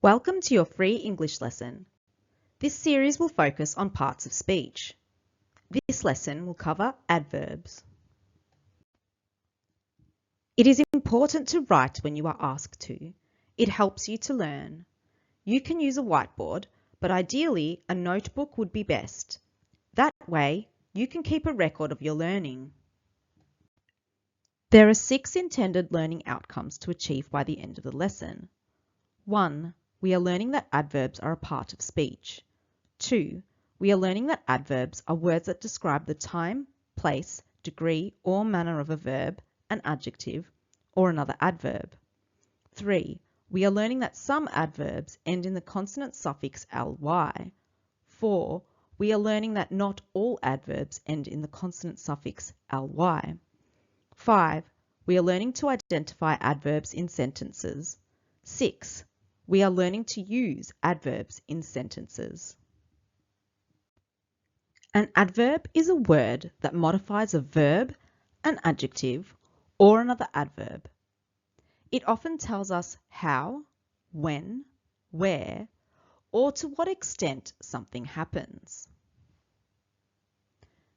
Welcome to your free English lesson. This series will focus on parts of speech. This lesson will cover adverbs. It is important to write when you are asked to. It helps you to learn. You can use a whiteboard, but ideally a notebook would be best. That way, you can keep a record of your learning. There are 6 intended learning outcomes to achieve by the end of the lesson. 1. We are learning that adverbs are a part of speech. 2. We are learning that adverbs are words that describe the time, place, degree, or manner of a verb, an adjective, or another adverb. 3. We are learning that some adverbs end in the consonant suffix ly. 4. We are learning that not all adverbs end in the consonant suffix ly. 5. We are learning to identify adverbs in sentences. 6. We are learning to use adverbs in sentences. An adverb is a word that modifies a verb, an adjective, or another adverb. It often tells us how, when, where, or to what extent something happens.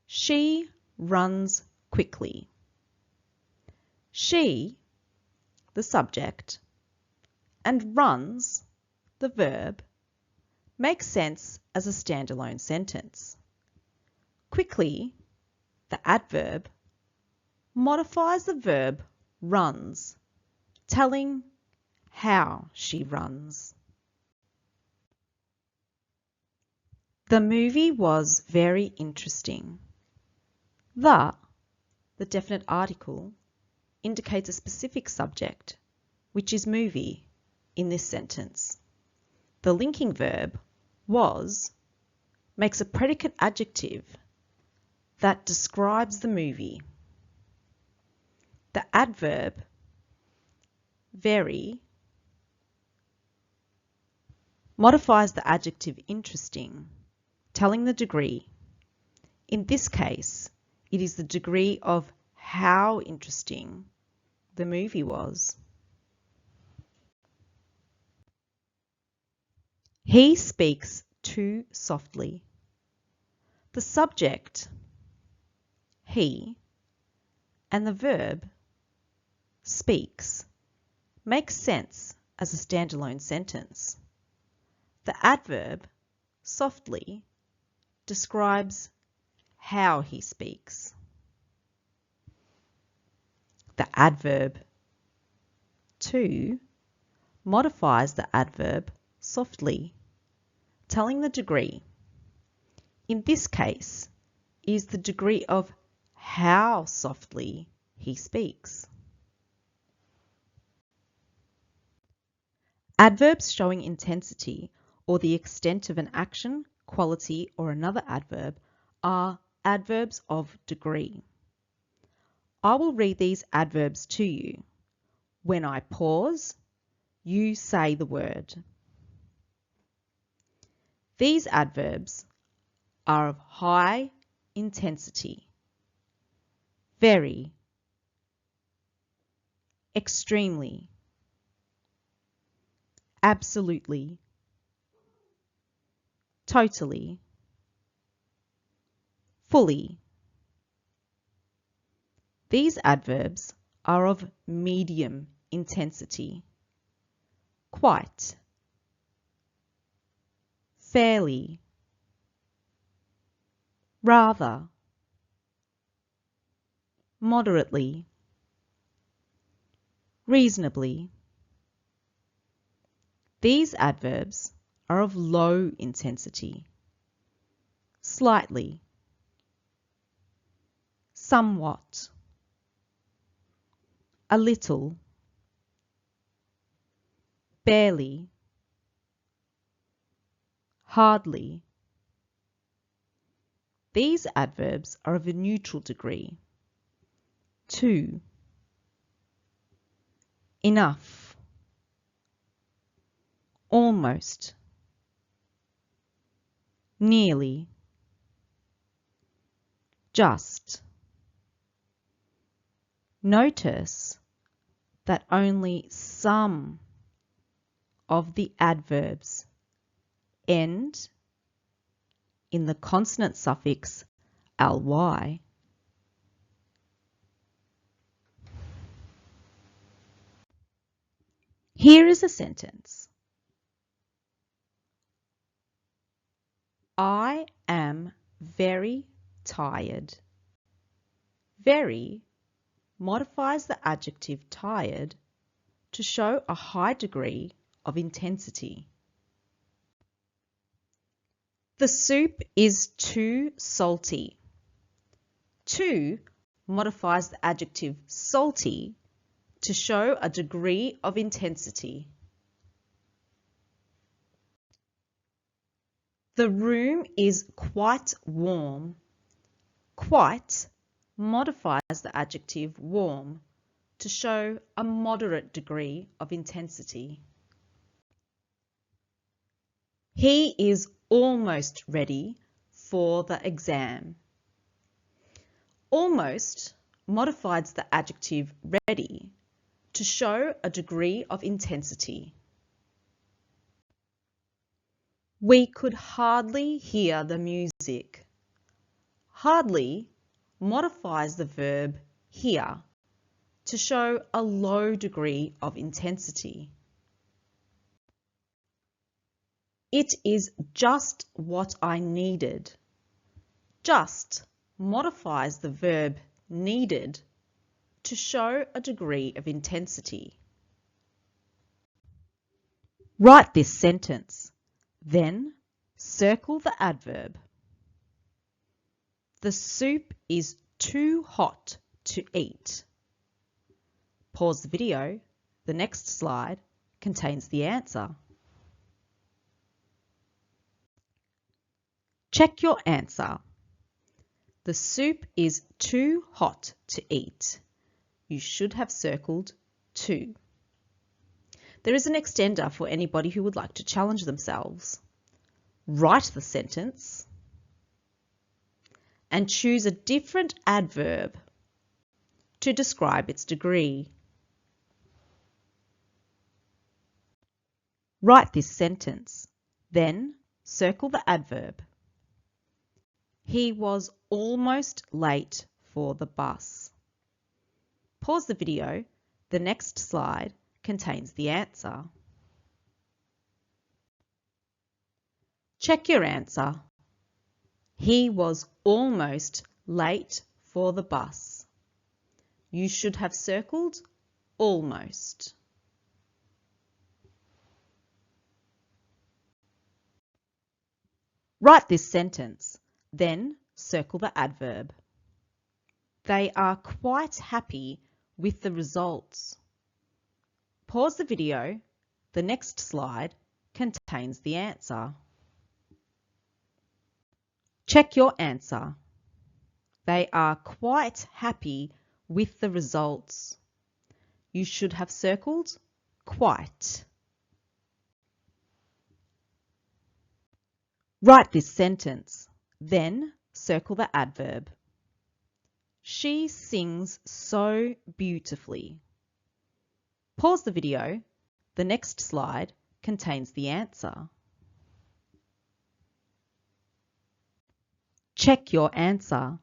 She runs quickly. She, the subject, and runs, the verb, makes sense as a standalone sentence. Quickly, the adverb, modifies the verb runs, telling how she runs. The movie was very interesting. The definite article, indicates a specific subject, which is movie, in this sentence. The linking verb, was, makes a predicate adjective that describes the movie. The adverb, very, modifies the adjective interesting, telling the degree. In this case, it is the degree of how interesting the movie was. He speaks too softly. The subject, he, and the verb, speaks, makes sense as a standalone sentence. The adverb, softly, describes how he speaks. The adverb, too, modifies the adverb softly, telling the degree. In this case, is the degree of how softly he speaks. Adverbs showing intensity or the extent of an action, quality, or another adverb are adverbs of degree. I will read these adverbs to you. When I pause, you say the word. These adverbs are of high intensity, very, extremely, absolutely, totally, fully. These adverbs are of medium intensity, quite, fairly, rather, moderately, reasonably. These adverbs are of low intensity, slightly, somewhat, a little, barely, hardly. These adverbs are of a neutral degree, too, enough, almost, nearly, just. Notice that only some of the adverbs end in the consonant suffix ly. Here is a sentence. I am very tired. Very modifies the adjective tired to show a high degree of intensity. The soup is too salty. Too modifies the adjective salty to show a degree of intensity. The room is quite warm. Quite modifies the adjective warm to show a moderate degree of intensity. He is almost ready for the exam. Almost modifies the adjective ready to show a degree of intensity. We could hardly hear the music. Hardly modifies the verb hear to show a low degree of intensity. It is just what I needed. Just modifies the verb needed to show a degree of intensity. Write this sentence, then circle the adverb. The soup is too hot to eat. Pause the video. The next slide contains the answer. Check your answer. The soup is too hot to eat. You should have circled too. There is an extender for anybody who would like to challenge themselves. Write the sentence and choose a different adverb to describe its degree. Write this sentence, then circle the adverb. He was almost late for the bus. Pause the video. The next slide contains the answer. Check your answer. He was almost late for the bus. You should have circled almost. Write this sentence, then circle the adverb. They are quite happy with the results. Pause the video. The next slide contains the answer. Check your answer. They are quite happy with the results. You should have circled quite. Write this sentence, then circle the adverb. She sings so beautifully. Pause the video. The next slide contains the answer. Check your answer.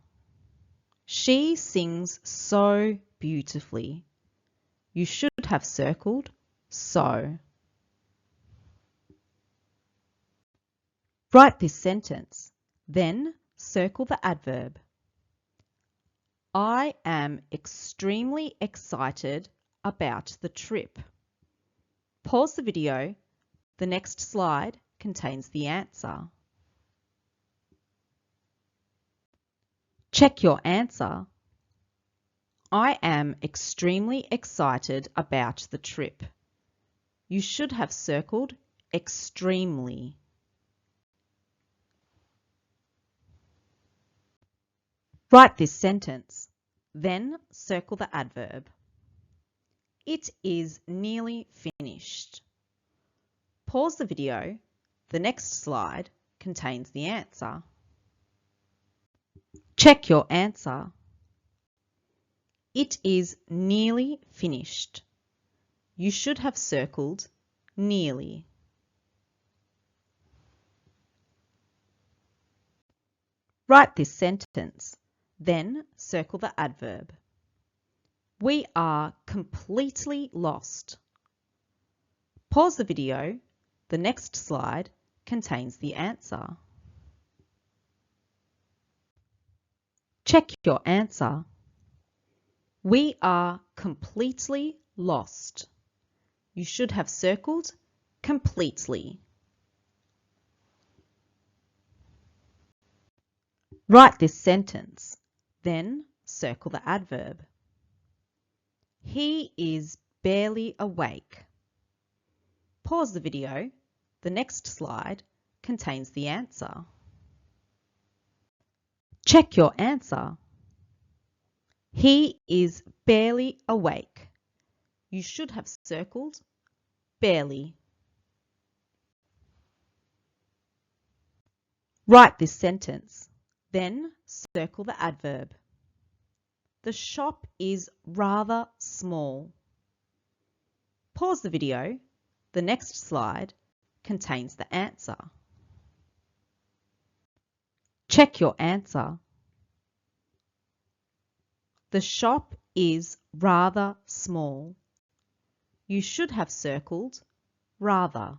She sings so beautifully. You should have circled so. Write this sentence, then circle the adverb. I am extremely excited about the trip. Pause the video. The next slide contains the answer. Check your answer. I am extremely excited about the trip. You should have circled extremely. Write this sentence, then circle the adverb. It is nearly finished. Pause the video. The next slide contains the answer. Check your answer. It is nearly finished. You should have circled nearly. Write this sentence, then circle the adverb. We are completely lost. Pause the video. The next slide contains the answer. Check your answer. We are completely lost. You should have circled completely. Write this sentence, then circle the adverb. He is barely awake. Pause the video. The next slide contains the answer. Check your answer. He is barely awake. You should have circled barely. Write this sentence, then circle the adverb. The shop is rather small. Pause the video. The next slide contains the answer. Check your answer. The shop is rather small. You should have circled rather.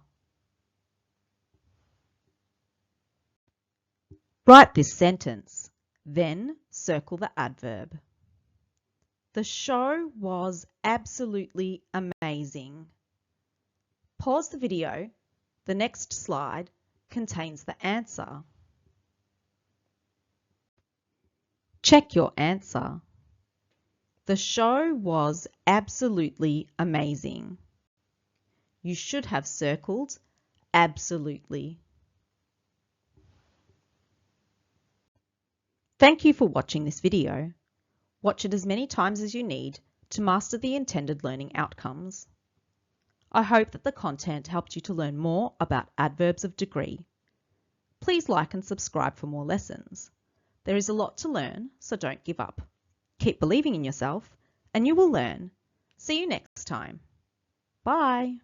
Write this sentence, then circle the adverb. The show was absolutely amazing. Pause the video. The next slide contains the answer. Check your answer. The show was absolutely amazing. You should have circled absolutely. Thank you for watching this video. Watch it as many times as you need to master the intended learning outcomes. I hope that the content helped you to learn more about adverbs of degree. Please like and subscribe for more lessons. There is a lot to learn, so don't give up. Keep believing in yourself and you will learn. See you next time. Bye.